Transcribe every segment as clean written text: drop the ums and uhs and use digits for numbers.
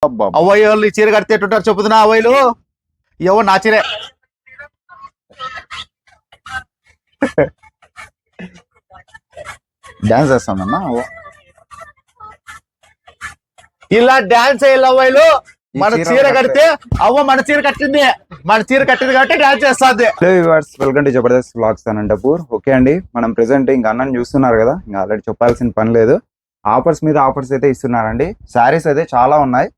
అవ్వయ్య వాళ్ళు ఈ చీర కడితే ఎట్టుంటారు చెప్పుతున్నా అవ్వయ్యలు ఎవరు నా చీరే డాన్స్ చేస్తామన్నా ఇలా డాన్స్ అయ్యాలి అవ్వయ్యలు మన చీర కడితే అవ్వ మన చీర కట్టింది కాబట్టి డాన్స్ చేస్తుంది. Hello viewers, welcome to Jabardasth vlogs Anantapur. Okay అండి, మనం ప్రెసెంట్ ఇంకా అన్నని చూస్తున్నారు కదా, ఇంకా ఆల్రెడీ చెప్పాల్సిన పని లేదు. ఆఫర్స్ మీద ఆఫర్స్ అయితే ఇస్తున్నారండి. శారీస్ అయితే చాలా ఉన్నాయి.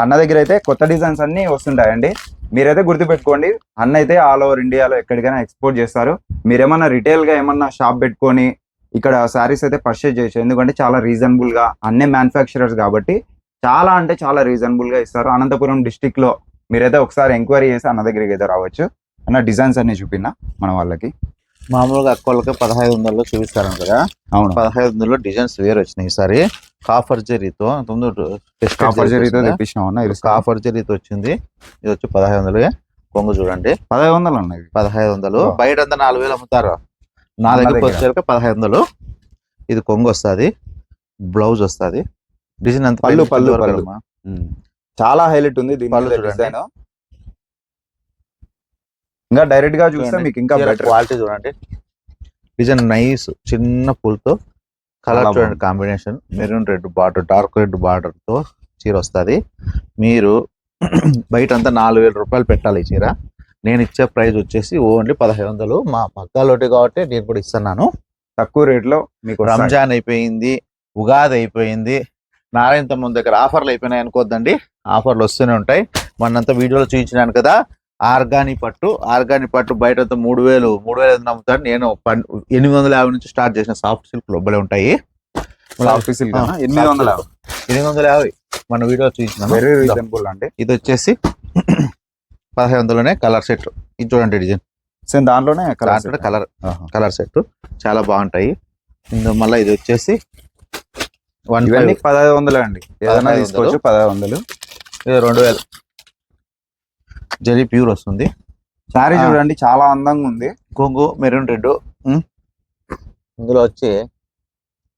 అన్న దగ్గర అయితే కొత్త డిజైన్స్ అన్ని వస్తుంటాయండి. మీరైతే గుర్తుపెట్టుకోండి, అన్న అయితే ఆల్ ఓవర్ ఇండియాలో ఎక్కడికైనా ఎక్స్పోర్ట్ చేస్తారు. మీరేమన్నా రిటైల్ గా ఏమన్నా షాప్ పెట్టుకొని ఇక్కడ శారీస్ అయితే పర్చేజ్ చేయొచ్చు. ఎందుకంటే చాలా రీజనబుల్ గా, అన్ని మ్యానుఫ్యాక్చరర్స్ కాబట్టి చాలా అంటే చాలా రీజనబుల్ గా ఇస్తారు. అనంతపురం డిస్టిక్ లో మీరైతే ఒకసారి ఎంక్వైరీ చేసి అన్న దగ్గరికి అయితే రావచ్చు. అన్న డిజైన్స్ అన్ని చూపినా మన వాళ్ళకి. మామూలుగా అక్కలకి 1500 చూపిస్తాను కదా. అవును, 1500 డిజైన్స్ వేరు వచ్చినాయి. ఈసారి కాఫర్ జరీతో తెప్పించినామన్నా. ఇది కాఫర్ జరీతో వచ్చింది. ఇది వచ్చి 1500. కొంగు చూడండి 1500 ఉన్నాయి. 1500 బయట అంతా 4000 అమ్ముతారు. నా దగ్గరకు వచ్చేసరికి 1500. ఇది కొంగు వస్తుంది, బ్లౌజ్ వస్తుంది. డిజైన్ అంత పళ్ళు చాలా హైలైట్ ఉంది దీని డిజైన్. ఇంకా డైరెక్ట్ గా చూస్తే మీకు ఇంకా బెటర్ క్వాలిటీ చూడండి. డిజైన్ నైస్, చిన్న పూలతో కలర్ చూడండి combination. Maroon red border, dark red border తో చీర వస్తుంది. మీరు బయట అంతా 4000 రూపాయలు పెట్టాలి ఈ చీర. నేను ఇచ్చే ప్రైస్ వచ్చేసి ఓన్లీ 1500. మా పక్కాలోటి కాబట్టి నేను కూడా ఇస్తున్నాను తక్కువ రేట్ లో మీకు. రంజాన్ అయిపోయింది, ఉగాది అయిపోయింది, నారాయణ తమ్ముని దగ్గర ఆఫర్లు అయిపోయినాయి అనుకోద్దండి. ఆఫర్లు వస్తూనే ఉంటాయి. మొన్నంతా వీడియోలో చూపించినాను కదా. ఆర్గానిక్ పట్టు బయట 3000 అమ్ముతాడు. నేను 850 నుంచి స్టార్ట్ చేసిన సాఫ్ట్ సిల్క్ లోపలే ఉంటాయి. 850 మన వీడియో చూపించిన అండి. ఇది వచ్చేసి 1500లోనే కలర్ సెట్. ఇది చూడండి డిజైన్ సేమ్ దాంట్లోనే కలర్ సెట్ చాలా బాగుంటాయి. మళ్ళీ ఇది వచ్చేసి 1500 అండి. ఏదైనా తీసుకోవచ్చు 1500. ఇది 2000 జరీ ప్యూర్ వస్తుంది. శారీ చూడండి చాలా అందంగా ఉంది. కొంగు మెరూన్ రెడ్. ఇందులో వచ్చి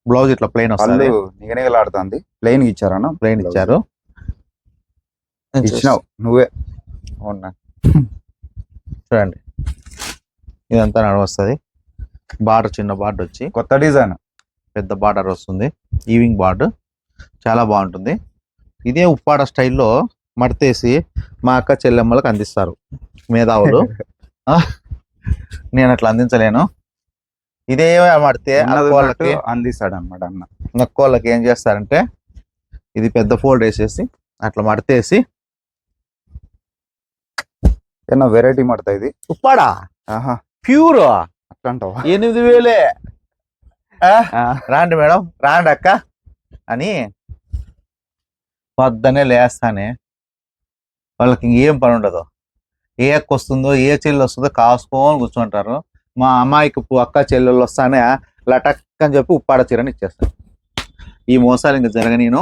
బ్లౌజ్ ఇట్లా ప్లెయిన్ వస్తుంది. నిగనిగలాడుతుంది. ప్లెయిన్ ఇచ్చారన్న, ప్లెయిన్ ఇచ్చారు. ఇచ్చినావు నువ్వే. అవునా, చూడండి ఇదంతా నడవస్తుంది. బార్డర్ చిన్న బార్డర్ వచ్చి కొత్త డిజైన్, పెద్ద బార్డర్ వస్తుంది. ఈవింగ్ బార్డర్ చాలా బాగుంటుంది. ఇదే ఉప్పాడ స్టైల్లో మడతేసి మా అక్క చెల్లెమ్మలకు అందిస్తారు మేధావులు. నేను అట్లా అందించలేను. ఇదే మడితే అందిస్తాడు అనమాట అన్న. అక్కోళ్ళకి ఏం చేస్తారంటే ఇది పెద్ద ఫోల్డ్ వేసేసి అట్లా మడతేసి. ఏమన్నా వెరైటీ మడతా ఇది ఉప్పాడా ప్యూర్ అట్లా అంటావా? 8000 రాండి మేడం, రాండి అక్క అని పొద్దునే లేస్తానే వాళ్ళకి ఇంకేం పని ఉండదు. ఏ అక్క వస్తుందో ఏ చెల్లి వస్తుందో కాసుకొని కూర్చుంటారు. మా అమ్మాయికి అక్క చెల్లెళ్ళు వస్తానే లటక్ అని చెప్పి ఉప్పాడ చీరని ఇచ్చేస్తాను. ఈ మోసాలు ఇంకా జరగనీను.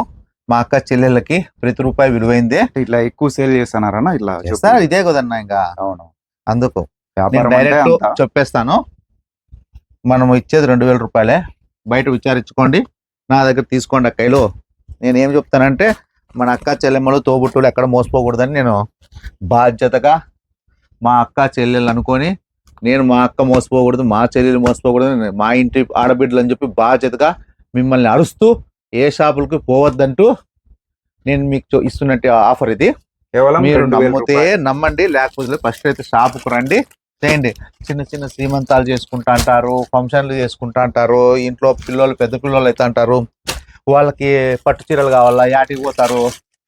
మా అక్క చెల్లెళ్ళకి ప్రతి రూపాయి విలువైందే. ఇట్లా ఎక్కువ సేల్ చేస్తున్నారన్న ఇట్లా ఇదే కదన్నా ఇంకా. అవును, అందుకు డైరెక్ట్ చెప్పేస్తాను. మనం ఇచ్చేది 2000 రూపాయలే. బయట విచారించుకోండి, నా దగ్గర తీసుకోండి అక్కయ్యలు. నేను ఏం చెప్తానంటే మన అక్క చెల్లెమ్మలు తోబుట్టులు ఎక్కడ మోసపోకూడదని నేను బాధ్యతగా మా అక్క చెల్లెళ్ళు అనుకొని, నేను మా అక్క మోసపోకూడదు, మా చెల్లెలు మోసపోకూడదు, మా ఇంటి ఆడబిడ్డలు అని చెప్పి బాధ్యతగా మిమ్మల్ని అరుస్తూ ఏ షాపులకి పోవద్దంటూ నేను మీకు ఇస్తున్నట్టు ఆఫర్ ఇది. మీరు నమ్మితే నమ్మండి, లేకపోతే ఫస్ట్ అయితే షాపుకు రండి, చేయండి. చిన్న చిన్న శ్రీమంతాలు చేసుకుంటా అంటారు, ఫంక్షన్లు చేసుకుంటా అంటారు, ఇంట్లో పిల్లలు పెద్ద పిల్లలు అయితే అంటారు, వాళ్ళకి పట్టు చీరలు కావాలా, యాటికి పోతారు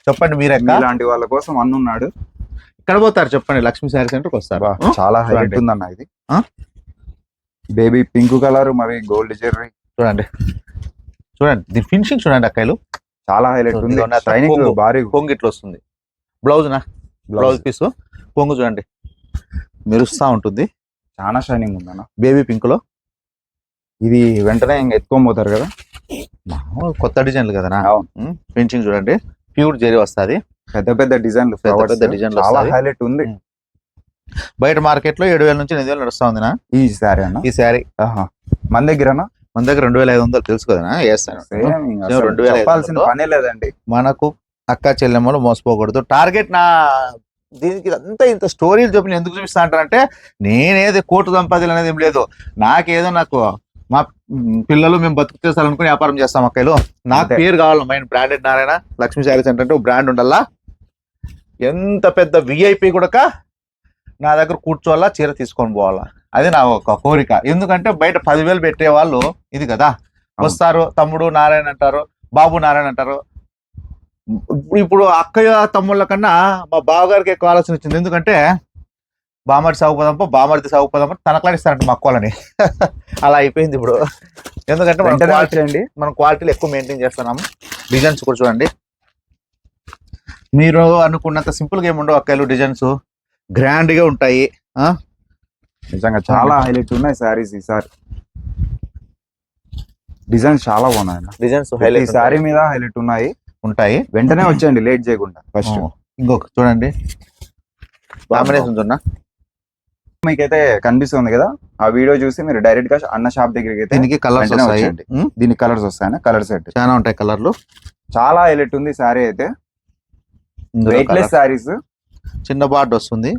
చెప్పండి. మీరే ఇలాంటి వాళ్ళ కోసం అన్నున్నాడు. ఇక్కడ పోతారు చెప్పండి, లక్ష్మీ శారీ సెంటర్కి వస్తారు. చాలా హైలైట్ ఉందన్న ఇది. బేబీ పింక్ కలర్ మరి గోల్డ్ జెర్రీ చూడండి. దీని ఫినిషింగ్ చూడండి అక్కలు, చాలా హైలైట్ ఉంది. కొంగు ఇట్లా వస్తుంది. బ్లౌజ్ పీస్ కొంగు చూడండి మెరుస్తా ఉంటుంది. చాలా షైనింగ్ ఉందన్న. బేబీ పింక్ లో ఇది వెంటనే ఇంకా ఎత్తుకొని పోతారు కదా, కొత్త డిజైన్లు కదా. ఫినిషింగ్ చూడండి, ప్యూర్ జరీ వస్తుంది. పెద్ద డిజైన్లు, పెద్ద డిజైన్లు చాలా హైలైట్ ఉంది. బయట మార్కెట్ లో 7000 నుంచి 8000 నడుస్తా ఉంది ఈ శారీ అన్న. ఈ శారీ మన దగ్గర 2500 తెలుసు కదా. 2500 పనే లేదండి. మనకు అక్క చెల్లెమ్మలు మోసపోకూడదు. టార్గెట్ నా దీనికి అంతా ఇంత స్టోరీలు చెప్పి నేను ఎందుకు చూపిస్తా అంటారంటే, నేనేది కోటి సంపాదన అనేది ఏం లేదు. నాకు మా పిల్లలు మేము బతుకు చేస్తారనుకుని వ్యాపారం చేస్తాం అక్కలు. నాకు అంతే. పేరు కావాలి, mind branded Narayana Lakshmi sari centre అంటే బ్రాండ్ ఉండాలా. ఎంత పెద్ద విఐపి కూడా నా దగ్గర కూర్చోవాలా, చీర తీసుకొని పోవాలా, అది నా ఒక కోరిక. ఎందుకంటే బయట 10,000 పెట్టే వాళ్ళు ఇది కదా, వస్తారు తమ్ముడు నారాయణ అంటారు, బాబు నారాయణ అంటారు. ఇప్పుడు అక్కయ్య తమ్ముళ్ళ కన్నా మా బావగారికి ఎక్కువ ఆలోచన వచ్చింది. ఎందుకంటే బామర్ది సాగుపోదాం, బామర్ది సాగుపోదాం తనకలాడిస్తారంట మా అక్కలని. అలా అయిపోయింది ఇప్పుడు. ఎందుకంటే మనం క్వాలిటీలు ఎక్కువ మెయింటైన్ చేస్తున్నాము. డిజైన్స్ కూడా చూడండి, మీరు అనుకున్నంత సింపుల్ గా ఏముండవు అక్కలు. డిజైన్స్ గ్రాండ్ గా ఉంటాయి. నిజంగా చాలా హైలైట్ ఉన్నాయి సారీస్ ఈసారి. డిజైన్స్ చాలా బాగున్నాయి. డిజైన్స్ హైలైట్ సారీ మీద హైలైట్ ఉంటాయి. వెంటనే వచ్చేయండి, లేట్ చేయకుండా. ఫస్ట్ ఇంకొక చూడండి కాంబినేషన్స్ ఉన్నా మీకైతే కనిపిస్తుంది కదా, ఆ వీడియో చూసి మీరు డైరెక్ట్ గా అన్న షాప్ దగ్గరికి అయితే దీనికి కలర్స్ వచ్చేయండి. దీనికి కలర్స్ వస్తాయి, కలర్ సెట్ చాలా ఉంటాయి. కలర్లు చాలా హైలైట్ ఉంది సారీ అయితే. వెయిట్లెస్ సారీస్, చిన్న బార్డ్ వస్తుంది.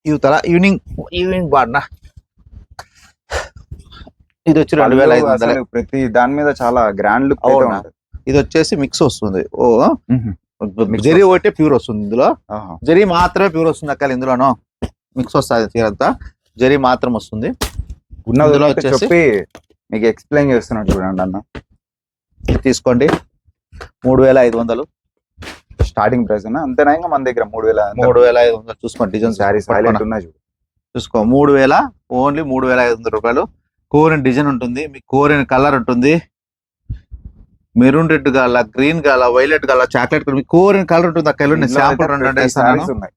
ఇవతల ఈవినింగ్ బార్డ్ నా ఇది వచ్చి 2,500. ప్రతి దాని మీద చాలా గ్రాండ్ లుక్. ఇది వచ్చేసి మిక్స్ వస్తుంది. జరీ ఒకటే ప్యూర్ వస్తుంది ఇందులో. జరీ మాత్రమే ప్యూర్ వస్తుంది అక్క. ఇందులోనూ మిక్స్ వస్తుంది, చీరంతా జరీ మాత్రం వస్తుంది. ఉన్నదిలో చెప్పి మీకు ఎక్స్ప్లెయిన్ చేస్తున్నట్టు చూడండి అన్న. తీసుకోండి 3,500 స్టార్టింగ్ ప్రైస్ అంతేనా? ఇంకా మన దగ్గర 3,500 చూసుకోండి. డిజైన్ శారీస్ హైలైట్ ఉన్నాయి చూసుకో. 3,000 ఓన్లీ 3,500 రూపాయలు. కోరిన డిజైన్ ఉంటుంది, మీకు కోరిన కలర్ ఉంటుంది. మెరూన్ రెడ్ గాల, గ్రీన్ గాల, వైలెట్ గాల, చాక్లెట్ కలర్, మీకు కోరిన కలర్ ఉంటుంది అక్కడ. నేను శాంపుల్ 2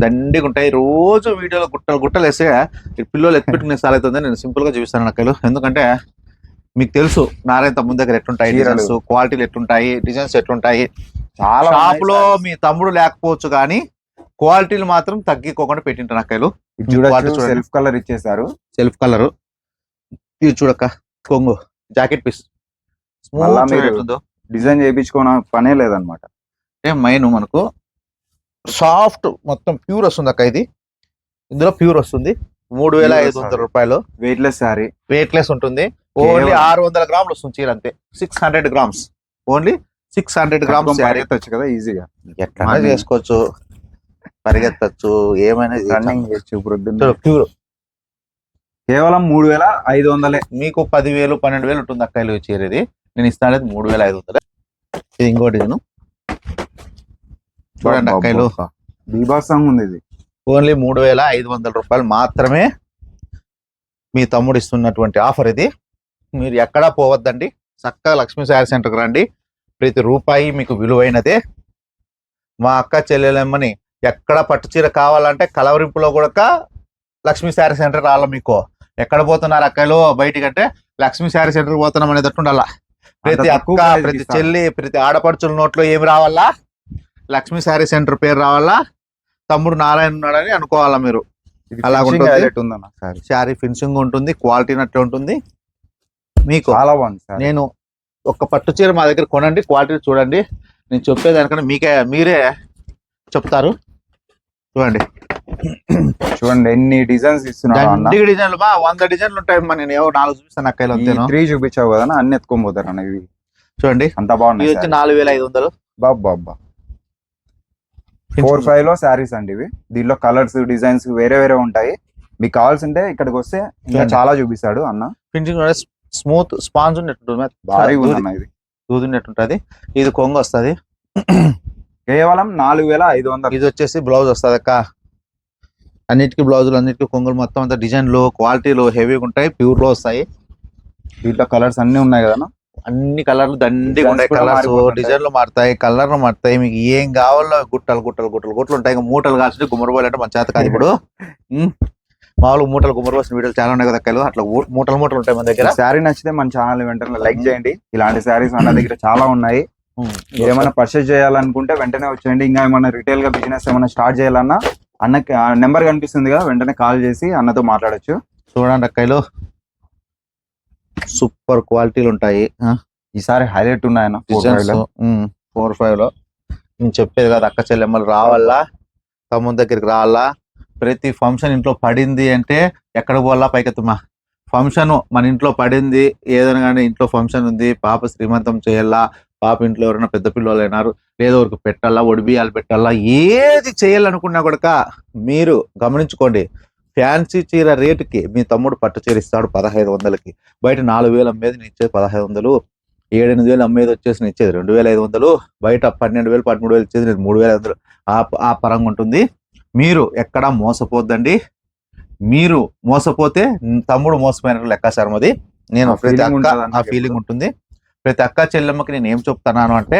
దండిగా ఉంటాయి. రోజు వీడియోలో గుట్టలు వేస్తే పిల్లలు ఎత్తుపెట్టుకునే సార్ అవుతుంది. నేను సింపుల్ గా చూపిస్తాను అక్కలు. ఎందుకంటే మీకు తెలుసు నారాయణ తమ్ముడి దగ్గర ఎట్లుంటాయి డిజైన్స్, క్వాలిటీలు ఎట్లుంటాయి, డిజైన్స్ ఎట్లుంటాయి. చాలా షాప్ లో మీ తమ్ముడు లేకపోవచ్చు కానీ క్వాలిటీలు మాత్రం తగ్గిపోకుండా పెట్టింటాను అక్కలు. సెల్ఫ్ కలర్ ఇచ్చేసారు. సెల్ఫ్ కలర్ ఇది చూడక్క. కొంగు జాకెట్ పీస్ డిజైన్ చేయించుకోవడం పనే లేదనమాట. మైన్ మనకు సాఫ్ట్ మొత్తం ప్యూర్ వస్తుంది అక్క. ఇది ఇందులో ప్యూర్ వస్తుంది. 3,500 రూపాయలు. వెయిట్లెస్ సారీ, వెయిట్లెస్ ఉంటుంది. ఓన్లీ 600 గ్రాములు వస్తుంది చీర, అంతే. 600 గ్రామ్స్, ఓన్లీ 600 గ్రామ్స్. పరిగెత్తచ్చు కదా ఈజీగా, ఎట్లా చేసుకోవచ్చు, పరిగెత్తచ్చు, ఏమైనా రన్నింగ్ చేయొచ్చు. ప్యూర్ కేవలం 3,500. మీకు 10,000 12,000 ఉంటుంది అక్కలు చీర. ఇది నేను ఇస్తాను 3,500. ఇది ఇంకోటి చూడండి అక్కలు. బీభత్సంగా ఉంది ఇది. ఓన్లీ 3,500 రూపాయలు మాత్రమే మీ తమ్ముడు ఇస్తున్నటువంటి ఆఫర్ ఇది. మీరు ఎక్కడా పోవద్దండి, చక్కగా లక్ష్మీ శారీ సెంటర్కి రండి. ప్రతి రూపాయి మీకు విలువైనదే. మా అక్క చెల్లెలమ్మని ఎక్కడ పట్టు చీర కావాలంటే కలవరింపులో కూడా లక్ష్మీ శారీ సెంటర్ రావాలి. మీకు ఎక్కడ పోతున్నారు అక్కలు బయటికంటే లక్ష్మీ శారీ సెంటర్ పోతున్నాం అనేది ఉండాలా. ప్రతి అక్క, ప్రతి చెల్లి, ప్రతి ఆడపడుచుల నోట్లో ఏమి రావాలా, లక్ష్మీ శారీ సెంటర్ పేరు రావాలా, తమ్ముడు నారాయణ ఉన్నాడని అనుకోవాలా మీరు. అలా ఉంటుంది. శారీ ఫినిషింగ్ ఉంటుంది, క్వాలిటీ నట్టు ఉంటుంది. మీకు చాలా బాగుంది. నేను ఒక పట్టు చీర మా దగ్గర కొనండి, క్వాలిటీ చూడండి. నేను చెప్పేదానికన్నా మీరే చెప్తారు. చూడండి ఎన్ని డిజైన్స్ ఇస్తున్నాను. డిజైన్లు 100 డిజైన్లు ఉంటాయి. నేను 4 చూపిస్తాను అక్కలు, అంతేనా? 3 చూపించావు కదా, అన్ని ఎత్తుకోబోతారు అన్న. ఇవి చూడండి అంత బాగుంది. 4,500. బాబా 4-5 లో శారీస్ అండి ఇవి. దీనిలో కలర్స్, డిజైన్స్ వేరే వేరే ఉంటాయి. మీకు కావాల్సింటే ఇక్కడికి వస్తే ఇంకా చాలా చూపిస్తాడు అన్న. ఫినిషింగ్ స్మూత్ స్పాంజ్ ఉన్నట్టు భారీ ఇది దూదినట్టుంటది. ఇది కొంగు వస్తుంది. కేవలం 4,500. ఇది వచ్చేసి బ్లౌజ్ వస్తుంది అక్క. అన్నిటికీ బ్లౌజులు, అన్నిటికీ కొంగులు, మొత్తం అంతా డిజైన్లు, క్వాలిటీలు హెవీగా ఉంటాయి. ప్యూర్ లో వస్తాయి. దీంట్లో కలర్స్ అన్ని ఉన్నాయి కదా, అన్ని కలర్లు దండిగా ఉంటాయి. కలర్స్, డిజైన్లు మారుతాయి, కలర్లు మారుతాయి. మీకు ఏం కావాలో గుట్టలు గుట్టలు గుట్టలు గుట్టలు ఉంటాయి. ఇంకా మూటలు కాల్సి గుమ్మరపోయాలంటే మన చేత కాదు. ఇప్పుడు మామూలుగా మూటలు గుమ్మరపోసిన వీడియోలు చాలా ఉన్నాయి కదా అక్కలు. అట్లా మూటలు ఉంటాయి మన దగ్గర. శారీ నచ్చితే మన ఛానల్ వెంటనే లైక్ చేయండి. ఇలాంటి శారీస్ మన దగ్గర చాలా ఉన్నాయి. ఏమైనా పర్చేజ్ చేయాలనుకుంటే వెంటనే వచ్చేయండి. ఇంకా ఏమైనా రిటైల్ గా బిజినెస్ ఏమైనా స్టార్ట్ చేయాలన్నా అన్నకి నెంబర్ కనిపిస్తుంది కదా, వెంటనే కాల్ చేసి అన్నతో మాట్లాడొచ్చు. చూడండి అక్కలు, సూపర్ క్వాలిటీలు ఉంటాయి. ఈసారి హైలైట్ ఉన్నాయన్న 4-5 లో. నేను చెప్పేది కదా, అక్క చెల్లెమ్మలు రావాలా, తమ్ముని దగ్గరికి రావాలా. ప్రతి ఫంక్షన్ ఇంట్లో పడింది అంటే ఎక్కడ పోవాలా పైకెత్తమా, ఫంక్షన్ మన ఇంట్లో పడింది, ఏదైనా కానీ ఇంట్లో ఫంక్షన్ ఉంది, పాప శ్రీమంతం చేయాలా, పాప ఇంట్లో ఎవరైనా పెద్ద పిల్లలు అయినారు, లేదా ఎవరికి పెట్టాలా, ఒడిబియ్యాలు పెట్టాలా, ఏది చేయాలనుకున్నా కూడా మీరు గమనించుకోండి. ఫ్యాన్సీ చీర రేటుకి మీ తమ్ముడు పట్టు చీర ఇస్తాడు 1500కి, బయట 4000 అమ్మేది నేను ఇచ్చేది 1500, 7-8 అమ్మేది వచ్చేసి నేను ఇచ్చేది 2500, బయట 12,000 13,000 ఇచ్చేది నేను 3,500. ఆ పరంగా ఉంటుంది. మీరు ఎక్కడా మోసపోద్దండి. మీరు మోసపోతే తమ్ముడు మోసపోయిన లెక్కాచారం అది. నేను ప్రతి అక్క ఆ ఫీలింగ్ ఉంటుంది. ప్రతి అక్క చెల్లెమ్మకి నేను ఏం చెప్తున్నాను అంటే,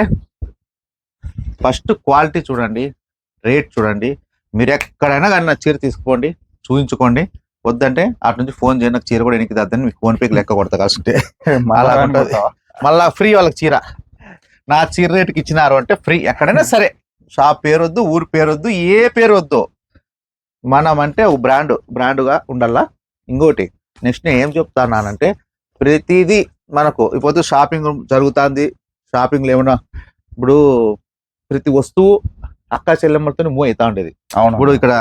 ఫస్ట్ క్వాలిటీ చూడండి, రేట్ చూడండి. మీరు ఎక్కడైనా కానీ నా చీర తీసుకోండి, చూపించుకోండి. వద్దంటే అటు నుంచి ఫోన్ చేయండి, నాకు చీర కూడా ఎనికి దాన్ని మీకు ఫోన్ పేకి లెక్క కొడతా కాల్సింటే. అలా ఉంటుంది. మళ్ళా ఫ్రీ వాళ్ళకి చీర. నా చీర రేటుకి ఇచ్చినారు అంటే ఫ్రీ. ఎక్కడైనా సరే, షాప్ పేరు వద్దు, ఊరు పేరు వద్దు, ఏ పేరు వద్దు, మనం అంటే బ్రాండ్గా ఉండాలా. ఇంకోటి నెక్స్ట్ నేను ఏం చెప్తానంటే, ప్రతిదీ మనకు ఇప్పుడు షాపింగ్ జరుగుతుంది. షాపింగ్లో ఏమన్నా ఇప్పుడు ప్రతి వస్తువు అక్క చెల్లెమ్మలతోనే మూవ్ అవుతా ఉండేది. ఇప్పుడు ఇక్కడ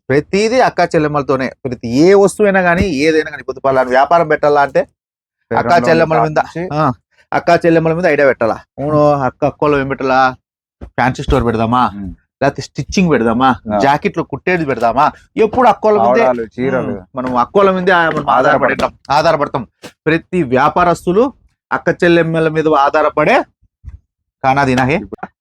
ప్రతిదీ అక్క చెల్లెమ్మలతోనే. ప్రతి ఏ వస్తువైనా కానీ, ఏదైనా కానీ, ఇప్పుడు పలానా వ్యాపారం పెట్టాలా అంటే అక్క చెల్లెమ్మల మీద ఐడియా పెట్టాలా. అక్కలో ఏం పెట్టాలా, ఫ్యాన్సీ స్టోర్ పెడదామా, లేకపోతే స్టిచ్చింగ్ పెడదామా, జాకెట్లు కుట్టేది పెడదామా, ఎప్పుడు అక్కోల మీదే మనం అక్కోల మీదే ఆధారపడతాం. ప్రతి వ్యాపారస్తులు అక్క చెల్లెమ్మల మీద ఆధారపడే కానాది నాహే.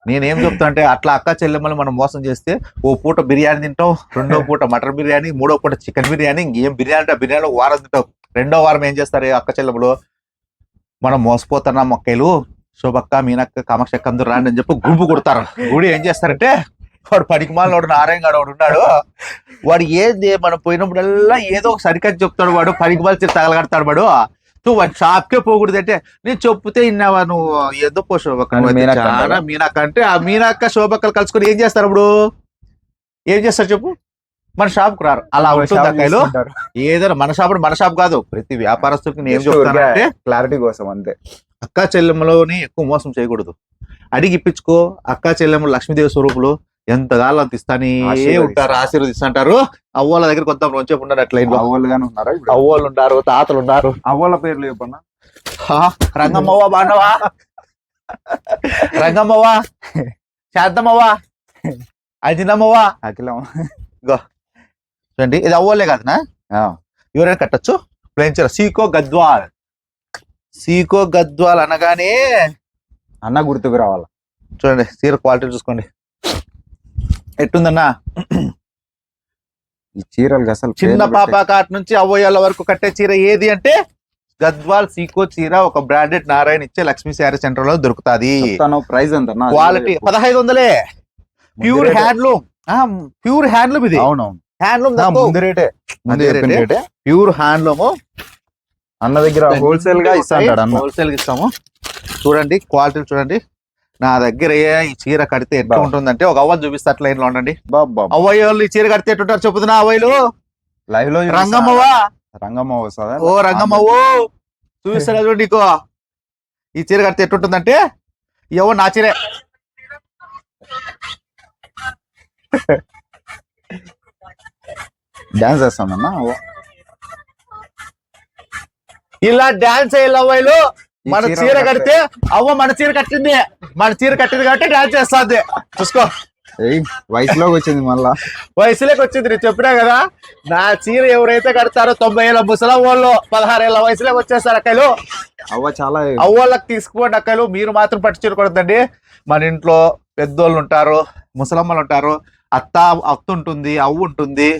నేనేం చెప్తా అంటే, అట్లా అక్క చెల్లెమ్మలు మనం మోసం చేస్తే, ఓ పూట బిర్యానీ తింటాం, రెండో పూట మటన్ బిర్యానీ, మూడో పూట చికెన్ బిర్యానీ, ఇంకేం బిర్యానీ అంటే బిర్యానీ ఒక వారం తింటాం. రెండో వారం ఏం చేస్తారు అక్క చెల్లెమ్మలు, మనం మోసపోతున్నాం మొక్కలు, శోభక్క, మీనక్క, కామాక్షక్క అందరూ రాండి అని చెప్పి గుంపు కొడతారు. గుడి ఏం చేస్తారంటే, వాడు పనికిమాలినోడు నారాయణ గాడు ఉన్నాడు, వాడు ఏది మనం పోయినప్పుడల్లా ఏదో ఒక సరికది చెప్తాడు. వాడు పనికిమాలి తగలగడతాడు. వాడు నువ్వు వాడి షాప్కే పోకూడదు అంటే, నేను చెప్తే ఇన్నావా నువ్వు, ఏదో పో శోభక్క మీనక్క అంటే, ఆ మీనక్క శోభక్కలు కలుసుకొని ఏం చేస్తారు? అప్పుడు ఏం చేస్తారు చెప్పు, మన షాప్కి రారు. అలా ఉంటుంది అక్కలు. ఏదైనా మన షాప్ కాదు, ప్రతి వ్యాపారస్తులకి నేను ఏం చెప్తానంటే, క్లారిటీ కోసం అంతే, అక్క చెల్లెమ్మలోని ఎక్కువ మోసం చేయకూడదు. అడిగి ఇప్పించుకో. అక్క చెల్లెమ్మలు లక్ష్మీదేవి స్వరూపులు, ఎంతగాలో అంత ఇస్తానే ఉంటారు, ఆశీర్వదిస్తుంటారు. అవ్వాల దగ్గర కొంత రోజేపు ఉన్నారు. అట్లా అవ్వలు ఉంటారు, తాతలు ఉన్నారు. అవ్వాల పేర్లు చెప్పన్నా. రంగమ్మవ్వ బాండవా, రంగమ్మవ్వ, శాంతమ్మవ్వ, అజినమ్మవ్వ, అఖిలమ్మ. చూడండి, ఇది అవ్వలే కాదునా, ఎవరైనా కట్టచ్చు. ప్లేన్ చీర సీకో గద్వాల్ అనగానే అన్న గుర్తుకు రావాల. చూడండి చీర క్వాలిటీ చూసుకోండి ఎట్టుందన్నా. ఈ చీరలు అసలు చిన్న పాప కాట్ నుంచి అవ్వయాల వరకు కట్టే చీర ఏది అంటే గద్వాల్ సీకో చీర. ఒక బ్రాండెడ్ నారాయణ ఇచ్చే లక్ష్మీ శారీ సెంటర్ లో దొరుకుతాది. ప్రైస్ ఎంత? క్వాలిటీ 1500. ప్యూర్ హ్యాండ్లూమ్ ఇది. అవునవును, హ్యాండ్లూమ్ రేటే, ప్యూర్ హ్యాండ్లూమ్. అన్న దగ్గర హోల్సేల్ గా ఇస్తాడు. హోల్సేల్ గా ఇస్తాము. చూడండి క్వాలిటీ చూడండి. నా దగ్గర ఈ చీర కడితే ఎట్లా ఉంటుందంటే, ఒక అవ్వలు చూపిస్తే అట్లా లైన్ లో ఉండండి. అవ్వయ్యోళ్ళు ఈ చీర కడితే ఎట్టుంటారు చెప్పుతున్నా అవ్వయ్యలు. లైవ్ లో రంగమ్మవ్వ వస్తుందా? ఓ రంగమ్మవ్వ చూపిస్తా చూడండి. నీకు ఈ చీర కడితే ఎట్టుంటుందంటే, ఎవరు నా చీరే డాన్స్ చేస్తామన్నా. ఇలా డాన్స్ అయ్యే అవ్వయ్యలు. మన చీర కడితే అవ్వ మన చీర కట్టింది కాబట్టి డాన్స్ చేస్తుంది. చూసుకో, వయసులోకి వచ్చింది, మళ్ళా వయసులోకి వచ్చింది. నేను చెప్పినా కదా, నా చీర ఎవరైతే కడతారో 90 ఏళ్ళ ముసలం వాళ్ళు 16 ఏళ్ళ వయసులోకి వచ్చేస్తారు అక్కలు. అవ్వళ్ళకి తీసుకోండి అక్కలు. మీరు మాత్రం పట్టు చీర కొడతండి. మన ఇంట్లో పెద్దోళ్ళు ఉంటారు, ముసలమ్మలు ఉంటారు, అత్త ఉంటుంది, అవ్వ ఉంటుంది,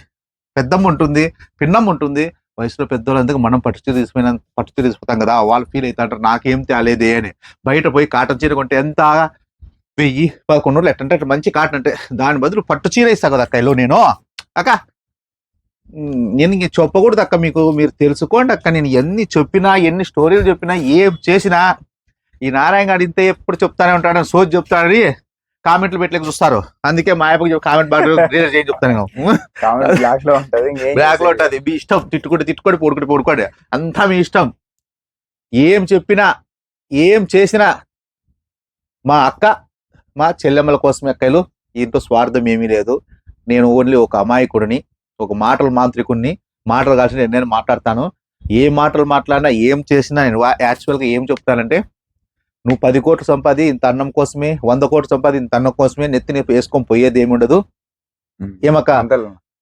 పెద్దమ్మ ఉంటుంది, పిన్నమ్మ ఉంటుంది. వయసులో పెద్దోళ్ళందుకు మనం పట్టు తీసుకుపోతాం కదా, వాళ్ళు ఫీల్ అవుతా అంటారు నాకేం తేలేదే అని. బయట పోయి కాటన్ చీర కొంటే ఎంత 1000-1100 ఎట్టంటే మంచి కాటన్ అంటే, దాని బదులు పట్టు చీర ఇస్తా కదా అక్క. నేను అక్క నేను చెప్పకూడదు అక్క, మీరు తెలుసుకోండి అక్క. నేను ఎన్ని చెప్పినా, ఎన్ని స్టోరీలు చెప్పినా, ఏం చేసినా, ఈ నారాయణ గారు ఇంత ఎప్పుడు చెప్తానే ఉంటాడని సోచి చెప్తానని కామెంట్లు పెట్టలేక చూస్తారు. అందుకే మా యాప్ కామెంట్ బాగా చెప్తాను. బ్లాక్ లో ఉంటది. మీ ఇష్టం, తిట్టుకోండి, పొడుకోండి, అంతా మీ ఇష్టం. ఏం చెప్పినా, ఏం చేసినా మా అక్క మా చెల్లెమ్మల కోసమే అక్కలు. దీంట్లో స్వార్థం ఏమీ లేదు. నేను ఓన్లీ ఒక అమాయకుడిని, ఒక మాటల మాంత్రికుడిని. మాటలు కాల్సి నేను మాట్లాడతాను. ఏ మాటలు మాట్లాడినా ఏం చేసినా నేను యాక్చువల్గా ఏం చెప్తానంటే, నువ్వు 10 కోట్లు సంపాది ఇంత అన్నం కోసమే, 100 కోట్లు సంపాది ఇంత అన్నం కోసమే నెత్తిని వేసుకొని పోయేది ఏమి ఉండదు. ఏమక్క,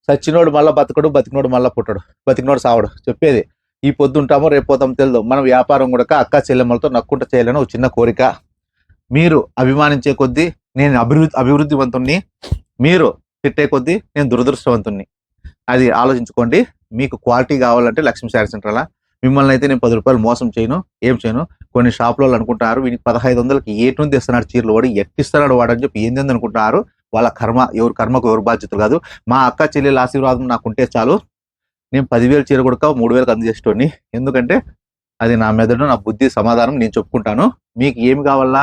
సచ్చినోడు మళ్ళా బతకడు, బతికినోడు మళ్ళా పుట్టడు, బతికినోడు సావడు. చెప్పేది ఈ పొద్దు ఉంటామో రేపు పోతాం తెలియదు. మనం వ్యాపారం కూడా అక్క చెల్లెమ్మలతో నక్కుంట చేయాలని ఒక చిన్న కోరిక. మీరు అభిమానించే కొద్దీ నేను అభివృద్ధివంతుణ్ణి, మీరు తిట్టే కొద్దీ నేను దురదృష్టవంతుణ్ణి. అది ఆలోచించుకోండి. మీకు క్వాలిటీ కావాలంటే లక్ష్మీ శారీ సెంటర్ అలా. మిమ్మల్ని అయితే నేను 10 రూపాయలు మోసం చేయను, ఏం చేయను. కొన్ని షాపులో అనుకుంటారు వీనికి 1500కి ఏటి నుండి ఇస్తున్నాడు చీరలు, వాడు ఎట్టిస్తున్నాడు వాడు అని చెప్పి ఏంది అనుకుంటున్నారు. వాళ్ళ కర్మ, ఎవరు కర్మకు ఎవరు బాధ్యతలు కాదు. మా అక్క చెల్లెల ఆశీర్వాదం నాకు ఉంటే చాలు. నేను 10,000 చీర కొడుక 3,000కి అందజేసేటోని. ఎందుకంటే అది నా మెదడు, నా బుద్ధి, సమాధానం నేను చెప్పుకుంటాను. మీకు ఏమి కావాలా,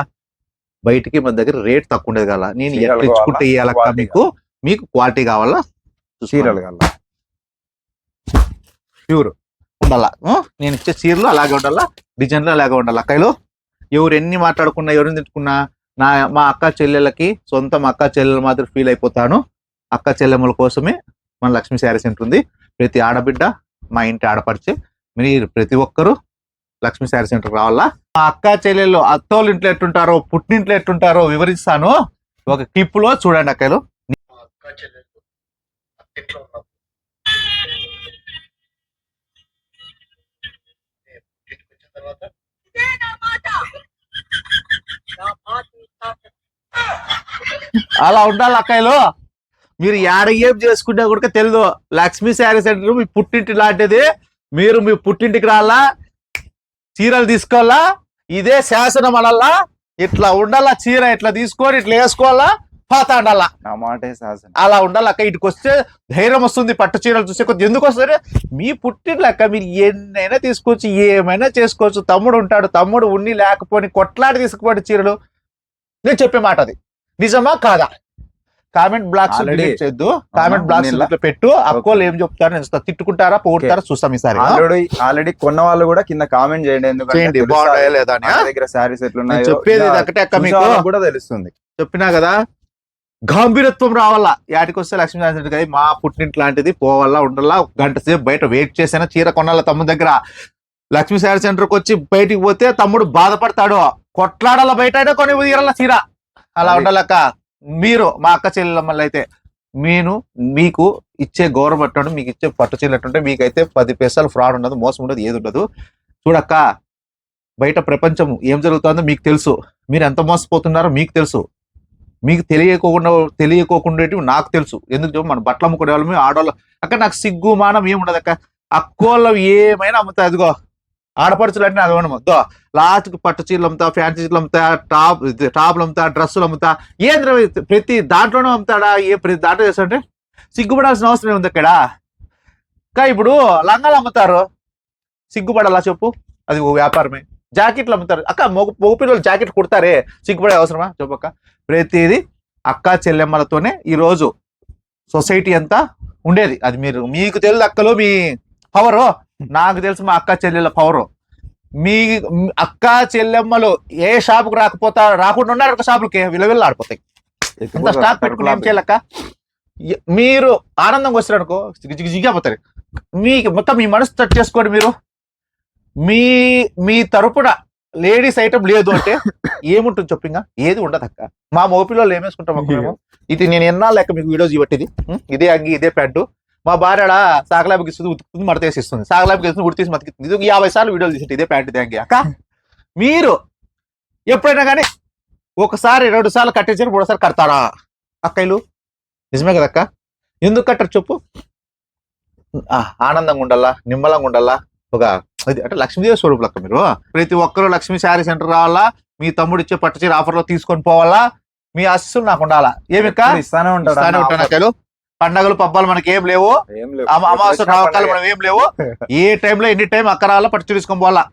బయటికి మన దగ్గర రేట్ తక్కువ ఉండేది కదా. నేను ఎట్లా ఇచ్చుకుంటే ఇవ్వాలక్క, మీకు క్వాలిటీ కావాలా, చీరలు కావాలా, ప్యూర్ ఉండాలా. నేను ఇచ్చే చీరలు అలాగే ఉండాలా, డిజైన్లు అలాగే ఉండాలి. అక్కలు ఎవరు ఎన్ని మాట్లాడుకున్నా, ఎవరిని తిట్టుకున్నా, మా అక్క చెల్లెళ్ళకి సొంతం అక్క చెల్లెల మాత్రం ఫీల్ అయిపోతాను. అక్క చెల్లెమ్మల కోసమే మన లక్ష్మీ శారీ సెంటర్ ఉంది. ప్రతి ఆడబిడ్డ మా ఇంటి ఆడపరిచే. మీరు ప్రతి ఒక్కరూ లక్ష్మీ శారీ సెంటర్ రావాలా. మా అక్క చెల్లెళ్ళు అత్తోళ్ళు ఇంట్లో ఎట్టుంటారో, పుట్టింట్లో ఎట్టుంటారో వివరిస్తాను. ఒక క్లిప్ లో చూడండి అక్కలు. అలా ఉండాలి అక్కలు. మీరు ఏడ ఏం చేసుకుంటే కూడా తెలియదు. లక్ష్మీ శారీ సెంటర్ మీ పుట్టింటి లాంటిది. మీరు మీ పుట్టింటికి రాలా, చీరలు తీసుకోవాలా, ఇదే శాసనం అనల్లా. ఇట్లా ఉండాలా, చీర ఇట్లా తీసుకొని ఇట్లా వేసుకోవాలా, పాత ఉండాలా. నా మాటే శాసనం. అలా ఉండాలి అక్క. ఇటుకు వస్తే ధైర్యం వస్తుంది. పట్టు చీరలు చూసే కొద్ది ఎందుకు వస్తుంది, మీ పుట్టింట్లక్క మీరు ఎన్నైనా తీసుకోవచ్చు, ఏమైనా చేసుకోవచ్చు. తమ్ముడు ఉంటాడు, తమ్ముడు ఉన్ని లేకపోని కొట్లాడి తీసుకుపోయి చీరలు. నేను చెప్పే మాట అది నిజమా కాదా? కామెంట్ బ్లాక్స్ చేయొద్దు, కామెంట్ బ్లాక్స్ పెట్టు. అక్కోళ్ళు ఏం చెప్తారు, నేను తిట్టుకుంటారా పోగొడతారా చూస్తాం ఈసారి. ఆల్రెడీ కొన్న వాళ్ళు కూడా కింద కామెంట్ చేయండి. ఎందుకంటే బాగుంటాయా లేదా అని. దగ్గర శారీస్ ఎట్లున్నాయో చెప్పేది ఒకటే అక్క, మీకు కూడా తెలుస్తుంది. చెప్పినా కదా, గాంభీరత్వం రావాలా. యాటికి వస్తే లక్ష్మీ శారీ మా పుట్టింటి లాంటిది పోవాలా, ఉండాలా. 1 గంట సేపు బయట వెయిట్ చేసినా చీర కొనాలా తమ్ముడు దగ్గర. లక్ష్మీ శారీ సెంటర్కి వచ్చి బయటికి పోతే తమ్ముడు బాధపడతాడు. కొట్లాడాల బయట కొని తీరాల చీర. అలా ఉండాలక్క. మీరు మా అక్క చెల్లెమ్మలు అయితే మీకు ఇచ్చే గౌరవం, మీకు ఇచ్చే పట్టు చీరలు మీకైతే 10 పైసలు ఫ్రాడ్ ఉండదు, మోసం ఉండదు, ఏది ఉండదు. చూడక్క, బయట ప్రపంచం ఏం జరుగుతుందో మీకు తెలుసు. మీరు ఎంత మోసపోతున్నారో మీకు తెలుసు. మీకు తెలియకోకుండా నాకు తెలుసు. ఎందుకు మన బట్టలు అమ్ముకునే వాళ్ళమే, ఆడవాళ్ళు. అక్క నాకు సిగ్గు మానం ఏమి ఉండదు అక్క. అక్కోళ్ళు ఏమైనా అమ్ముతాయి. అదిగో ఆడపడుచులు అంటే అది ఉండదు. లాస్ట్కి పట్టు చీరలు అమ్ముతా, ఫ్యాన్సీ చీరలు అమ్ముతా, టాప్లు అమ్ముతా, డ్రెస్సులు అమ్ముతా. ఏంద్ర ప్రతి దాంట్లోనూ అమ్ముతాడా? ప్రతి దాంట్లో చేస్తుంటే సిగ్గుపడాల్సిన అవసరం ఉంది అక్కడ. ఇప్పుడు లంగాలు అమ్ముతారు, సిగ్గుపడాలా చెప్పు? అది ఓ వ్యాపారమే. జాకెట్లు అమ్ముతారు అక్క, మగపిల్లలు జాకెట్లు కుడతారే, సిగ్గుపడే అవసరమా చెప్పక్క? ప్రతిదీ అక్క చెల్లెమ్మలతోనే ఈరోజు సొసైటీ అంతా ఉండేది. అది మీకు తెలుసు అక్కలు మీ పవరు, నాకు తెలుసు మా అక్క చెల్లెళ్ళ పవరు. మీ అక్క చెల్లెమ్మలు ఏ షాపుకు రాకుండా ఉన్నారు, ఒక షాపులకి విలువెల్లు ఆడిపోతాయి. ఎంత స్టాక్ పెట్టుకుని ఏం చేయాలక్క? మీరు ఆనందంగా వచ్చారు అనుకో, జిగిపోతారు. మీకు మొత్తం మీ మనసు టచ్ చేసుకోండి. మీరు మీ తరపున లేడీస్ ఐటమ్ లేదు అంటే ఏముంటుంది చెప్పింగా? ఏది ఉండదు అక్క. మా మోపిల్లో ఏమేసుకుంటాం అక్క? ఇది నేను ఎన్నాళ్ళు లెక్క మీకు వీడియోస్ ఇవ్వట్టిది. ఇదే అంగి, ఇదే ప్యాంటు. మా భార్య సాగలాబికి ఇస్తుంది, ఉతుకుతుంది, మడతేసి ఇస్తుంది. సాగలాబికి ఇస్తుంది, ఉడితీసి మతికిస్తుంది. ఇది 50 సార్లు వీడియోలు తీసి ఇదే ప్యాంటు, ఇదే అంగి. అక్క మీరు ఎప్పుడైనా కానీ 1 సారి 2 సార్లు కట్టేసారు, 3 సార్లు కడతారా అక్కలు? నిజమే కదక్క. ఎందుకు కట్టరు చెప్పు? ఆనందంగా ఉండాలా, నిమ్మలంగా ఉండాలా. అది అంటే లక్ష్మీదేవి స్వరూపులు అక్క. మీరు ప్రతి ఒక్కరూ లక్ష్మీ శారీ సెంటర్ రావాలా. మీ తమ్ముడు ఇచ్చే పట్టు చీర ఆఫర్ లో తీసుకొని పోవాలా. మీ ఆశీస్సులు నాకు ఉండాలా. ఏమిక్క ఇస్తానే ఉంటాను అక్కలు. పండగలు పబ్బాలు మనకి ఏం లేవు, అమావాస్య నవకాలు మనం ఏం లేవు. ఏ టైంలో ఎన్ని టైం అక్క రావాలా, పట్టు చీర తీసుకొని పోవాలా.